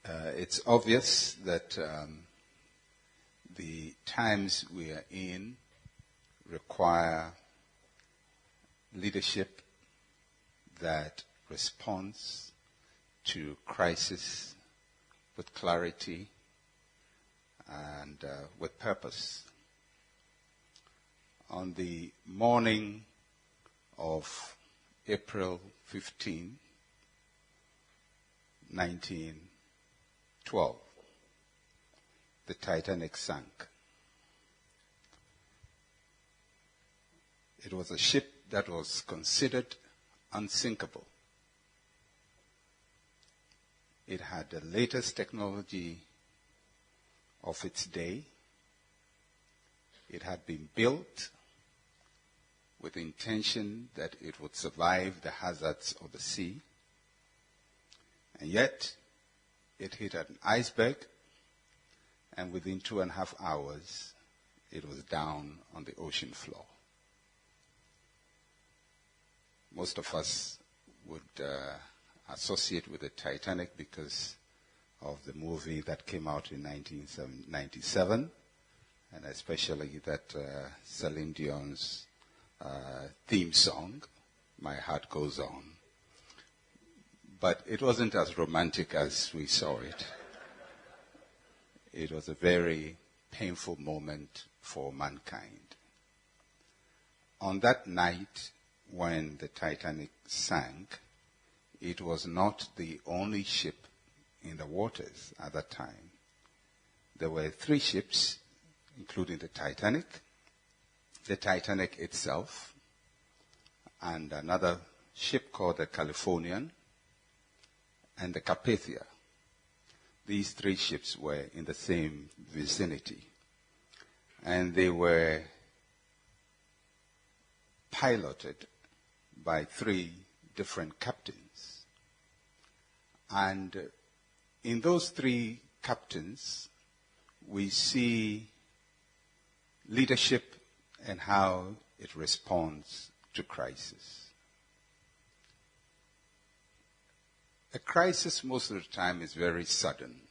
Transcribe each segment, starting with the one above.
It's obvious that the times we are in require leadership that responds to crisis with clarity and with purpose. On the morning of April 15, 1912, the Titanic sank. It was a ship that was considered unsinkable. It had the latest technology of its day. It had been built with the intention that it would survive the hazards of the sea. And yet, it hit an iceberg, and within 2.5 hours, it was down on the ocean floor. Most of us would associate with the Titanic because of the movie that came out in 1997, and especially that Celine Dion's theme song, My Heart Goes On. But it wasn't as romantic as we saw it. It was a very painful moment for mankind. On that night, when the Titanic sank, it was not the only ship in the waters at that time. There were 3 ships, including the Titanic itself, and another ship called the Californian, and the Carpathia. These 3 ships were in the same vicinity, and they were piloted by 3 different captains. And in those 3 captains, we see leadership and how it responds to crisis. A crisis most of the time is very sudden.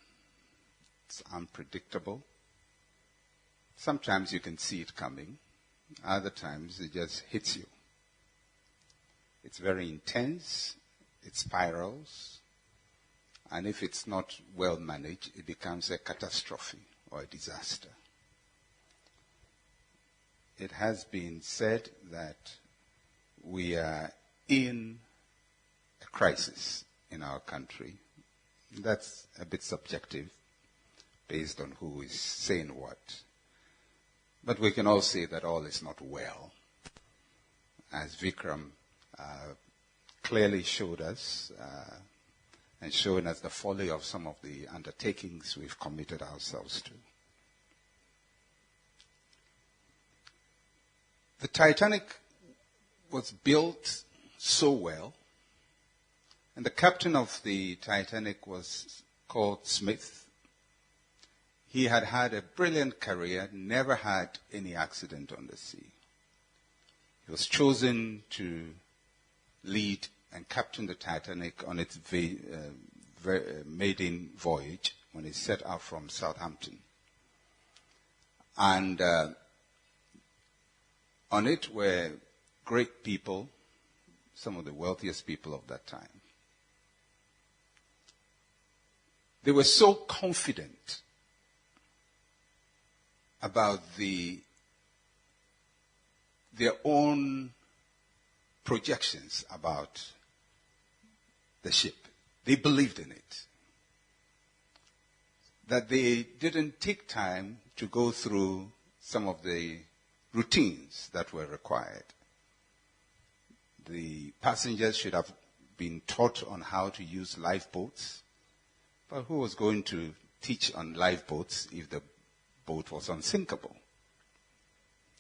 It's unpredictable. Sometimes you can see it coming. Other times it just hits you. It's very intense. It spirals. And if it's not well managed, it becomes a catastrophe or a disaster. It has been said that we are in a crisis in our country. That's a bit subjective based on who is saying what. But we can all say that all is not well, as Vikram clearly showed us and showing us the folly of some of the undertakings we've committed ourselves to. The Titanic was built so well, and the captain of the Titanic was called Smith. He had had a brilliant career, never had any accident on the sea. He was chosen to lead and captain the Titanic on its maiden voyage when it set out from Southampton. And on it were great people, some of the wealthiest people of that time. They were so confident about their own projections about the ship. They believed in it. That they didn't take time to go through some of the routines that were required. The passengers should have been taught on how to use lifeboats. But who was going to teach on lifeboats if the boat was unsinkable?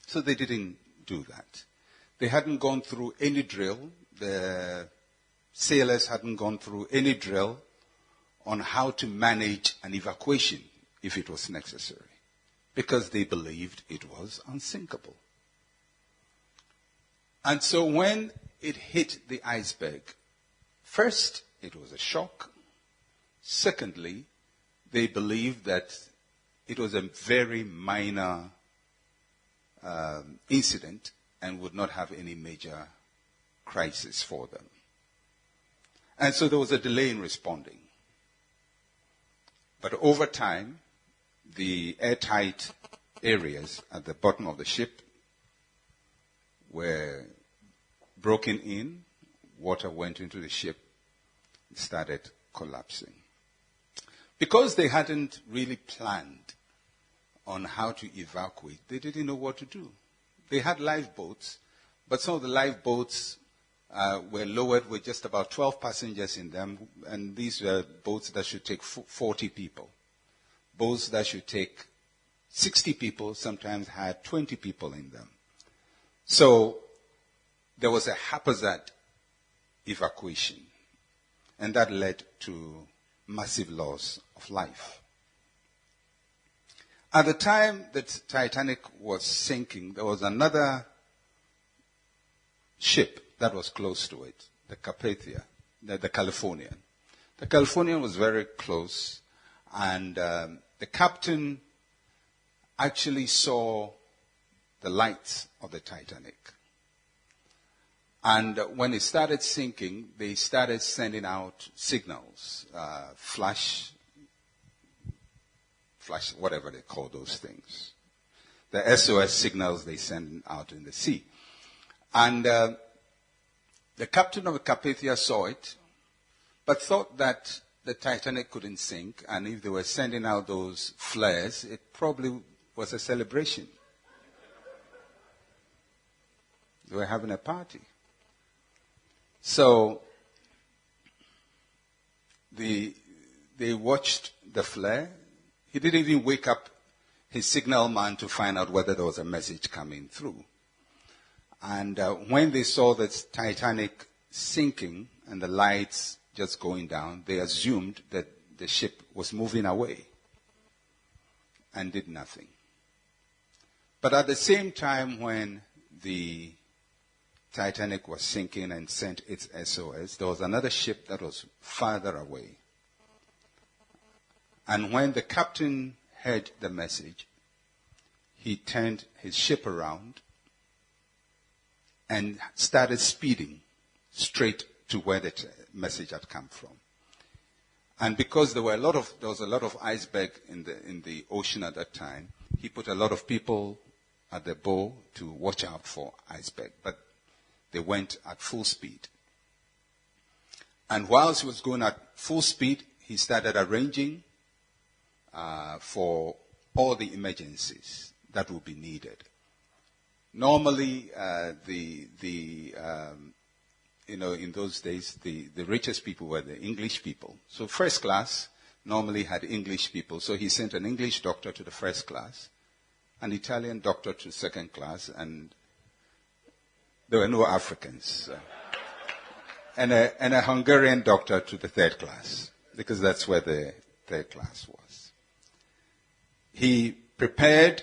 So they didn't do that. They hadn't gone through any drill. The sailors hadn't gone through any drill on how to manage an evacuation if it was necessary, because they believed it was unsinkable. And so when it hit the iceberg, first, it was a shock. Secondly, they believed that it was a very minor incident and would not have any major crisis for them. And so there was a delay in responding. But over time, the airtight areas at the bottom of the ship were broken in, water went into the ship, it started collapsing. Because they hadn't really planned on how to evacuate, they didn't know what to do. They had lifeboats, but some of the lifeboats were lowered with just about 12 passengers in them, and these were boats that should take 40 people. Boats that should take 60 people sometimes had 20 people in them. So there was a haphazard evacuation, and that led to massive loss of life. At the time that Titanic was sinking, there was another ship that was close to it, the Carpathia, the Californian. The Californian was very close, and the captain actually saw the lights of the Titanic. And when it started sinking, they started sending out signals, flash, whatever they call those things. The SOS signals they send out in the sea. And the captain of the Carpathia saw it, but thought that the Titanic couldn't sink, and if they were sending out those flares, it probably was a celebration. They were having a party. So they watched the flare. He didn't even wake up his signal man to find out whether there was a message coming through. And when they saw the Titanic sinking and the lights just going down, they assumed that the ship was moving away and did nothing. But at the same time, when the Titanic was sinking and sent its SOS, there was another ship that was farther away. And when the captain heard the message, he turned his ship around and started speeding straight to where the message had come from. And because there was a lot of iceberg in the ocean at that time, he put a lot of people at the bow to watch out for iceberg. But they went at full speed. And whilst he was going at full speed, he started arranging for all the emergencies that would be needed. Normally, in those days, the richest people were the English people. So first class normally had English people. So he sent an English doctor to the first class, an Italian doctor to second class, and there were no Africans. And a Hungarian doctor to the third class, because that's where the third class was. He prepared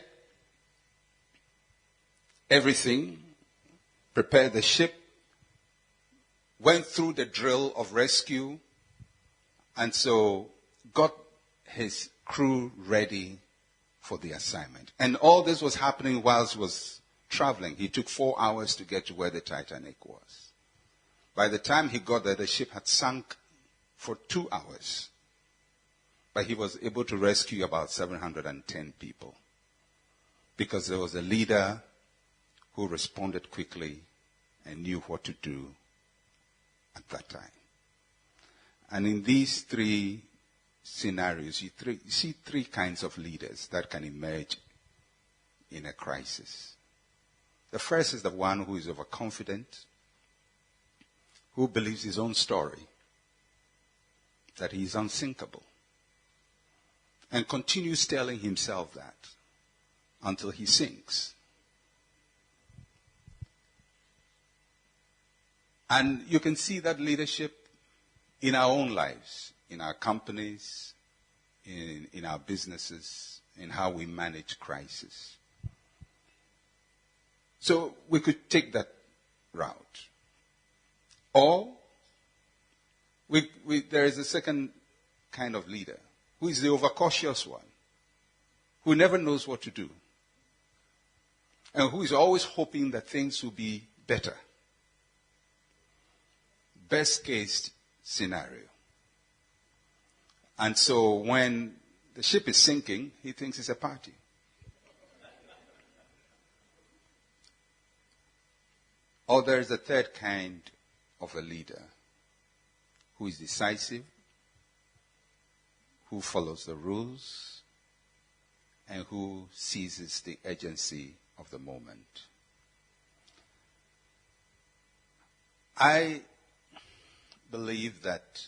everything, prepared the ship, went through the drill of rescue, and so got his crew ready for the assignment. And all this was happening whilst he was traveling. He took 4 hours to get to where the Titanic was. By the time he got there, the ship had sunk for 2 hours. But he was able to rescue about 710 people, because there was a leader who responded quickly and knew what to do at that time. And in these three scenarios, you see three kinds of leaders that can emerge in a crisis. The first is the one who is overconfident, who believes his own story, that he is unsinkable, and continues telling himself that until he sinks. And you can see that leadership in our own lives, in our companies, in our businesses, in how we manage crisis. So we could take that route. Or there is a second kind of leader who is the overcautious one, who never knows what to do, and who is always hoping that things will be better. Best case scenario. And so when the ship is sinking, he thinks it's a party. Or there is a third kind of a leader who is decisive, who follows the rules, and who seizes the urgency of the moment. I believe that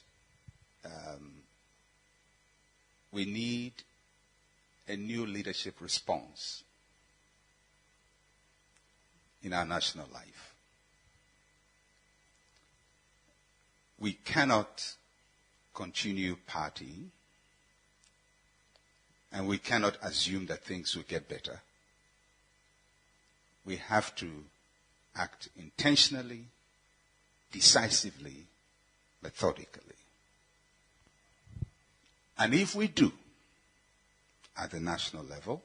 we need a new leadership response in our national life. We cannot continue partying, and we cannot assume that things will get better. We have to act intentionally, decisively, methodically. And if we do, at the national level,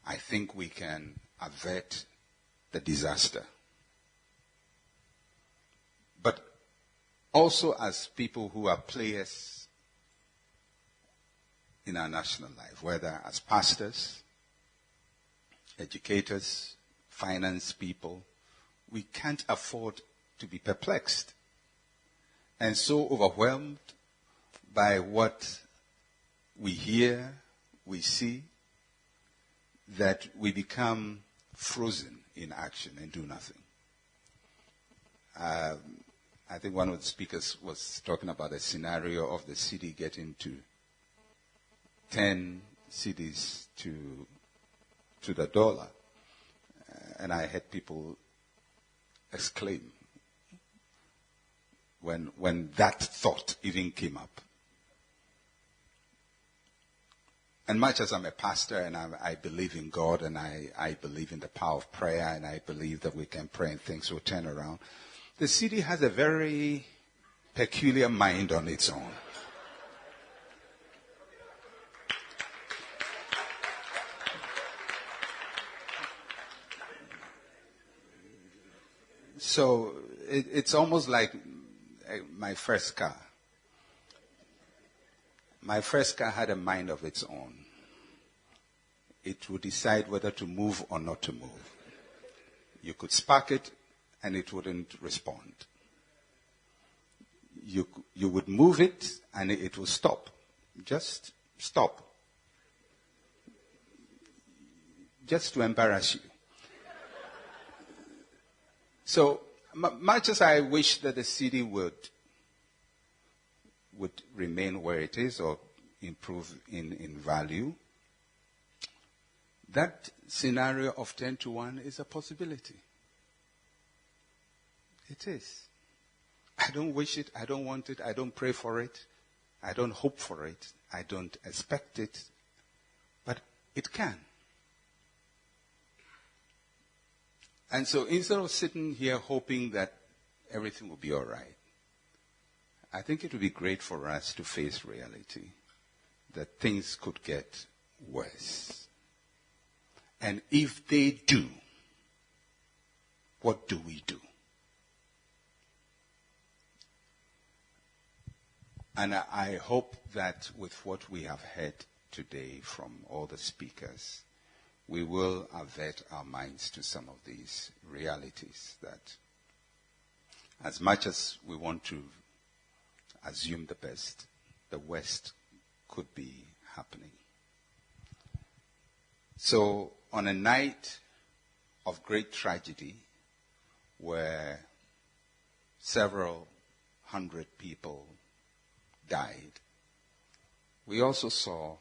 I think we can avert the disaster. But also as people who are players in our national life, whether as pastors, educators, finance people, we can't afford to be perplexed and so overwhelmed by what we hear, we see, that we become frozen in action and do nothing. I think one of the speakers was talking about a scenario of the cedi getting to 10 cedis to the dollar. And I had people exclaim when that thought even came up. And much as I'm a pastor and I believe in God and I believe in the power of prayer and I believe that we can pray and things will turn around, the cedi has a very peculiar mind on its own. So it's almost like my first car. My first car had a mind of its own. It would decide whether to move or not to move. You could spark it and it wouldn't respond. You would move it and it will stop. Just stop. Just to embarrass you. So much as I wish that the cedi would remain where it is or improve in value, that scenario of 10 to 1 is a possibility. It is. I don't wish it, I don't want it, I don't pray for it, I don't hope for it, I don't expect it, but it can. And so instead of sitting here hoping that everything will be all right, I think it would be great for us to face reality that things could get worse. And if they do, what do we do? And I hope that with what we have heard today from all the speakers, we will avert our minds to some of these realities that as much as we want to assume the best, the worst could be happening. So on a night of great tragedy where several hundred people died, we also saw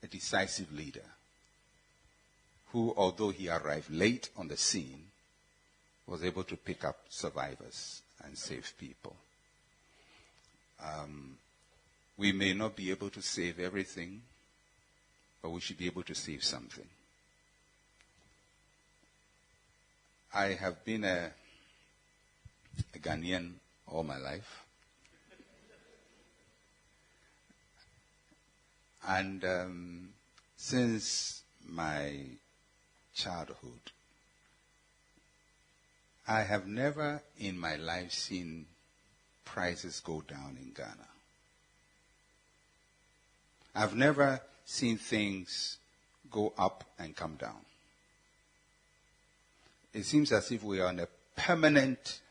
a decisive leader who, although he arrived late on the scene, was able to pick up survivors and save people. We may not be able to save everything, but we should be able to save something. I have been a Ghanaian all my life. And since my childhood, I have never in my life seen prices go down in Ghana. I've never seen things go up and come down. It seems as if we are on a permanent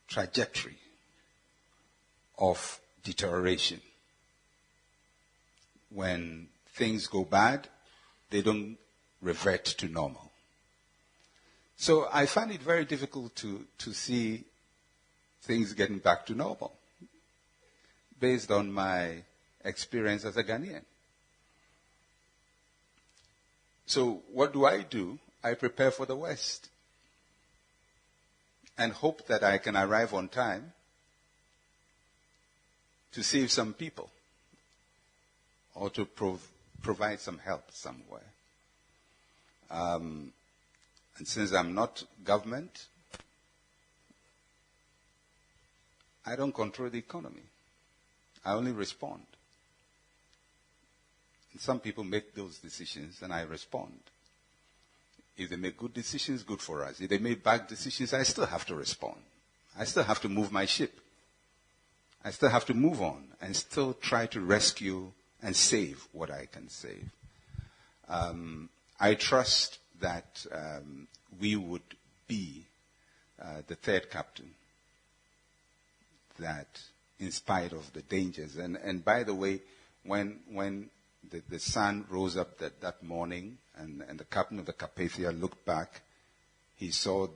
trajectory of deterioration. When things go bad, they don't revert to normal. So I find it very difficult to see things getting back to normal based on my experience as a Ghanaian. So what do? I prepare for the West and hope that I can arrive on time to save some people or to provide some help somewhere. And since I'm not government, I don't control the economy. I only respond. And some people make those decisions and I respond. If they make good decisions, good for us. If they make bad decisions, I still have to respond. I still have to move my ship. I still have to move on and still try to rescue and save what I can save. I trust that we would be the third captain, that in spite of the dangers. And by the way, when the sun rose up that morning and the captain of the Carpathia looked back, he saw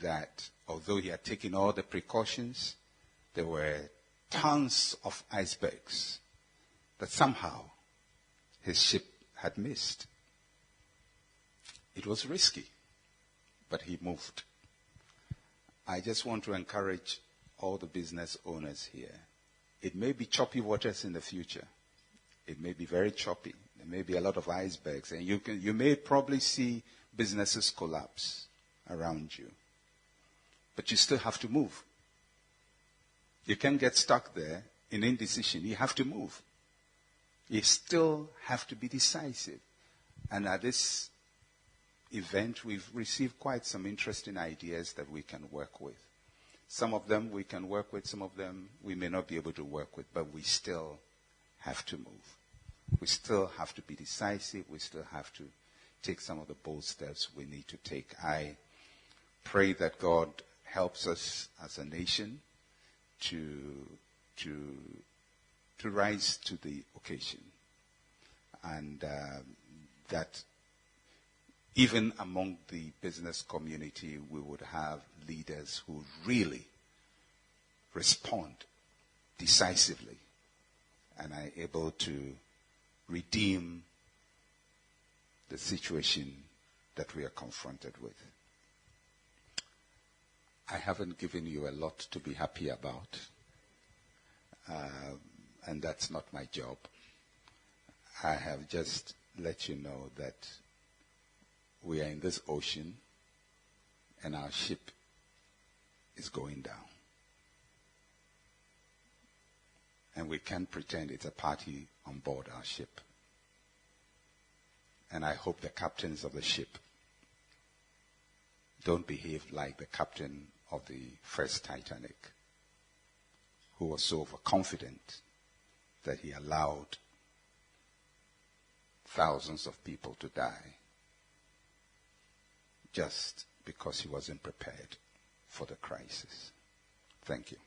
that although he had taken all the precautions, there were tons of icebergs that somehow his ship had missed. It was risky, but he moved. I just want to encourage all the business owners here. It may be choppy waters in the future. It may be very choppy. There may be a lot of icebergs, and you may probably see businesses collapse around you. But you still have to move. You can't get stuck there in indecision. You have to move. You still have to be decisive. And at this event, we've received quite some interesting ideas that we can work with. Some of them we can work with, some of them we may not be able to work with, but we still have to move. We still have to be decisive. We still have to take some of the bold steps we need to take. I pray that God helps us as a nation to rise to the occasion, and that even among the business community, we would have leaders who really respond decisively and are able to redeem the situation that we are confronted with. I haven't given you a lot to be happy about, and that's not my job. I have just let you know that we are in this ocean and our ship is going down. And we can't pretend it's a party on board our ship. And I hope the captains of the ship don't behave like the captain of the first Titanic, who was so overconfident that he allowed thousands of people to die just because he wasn't prepared for the crisis. Thank you.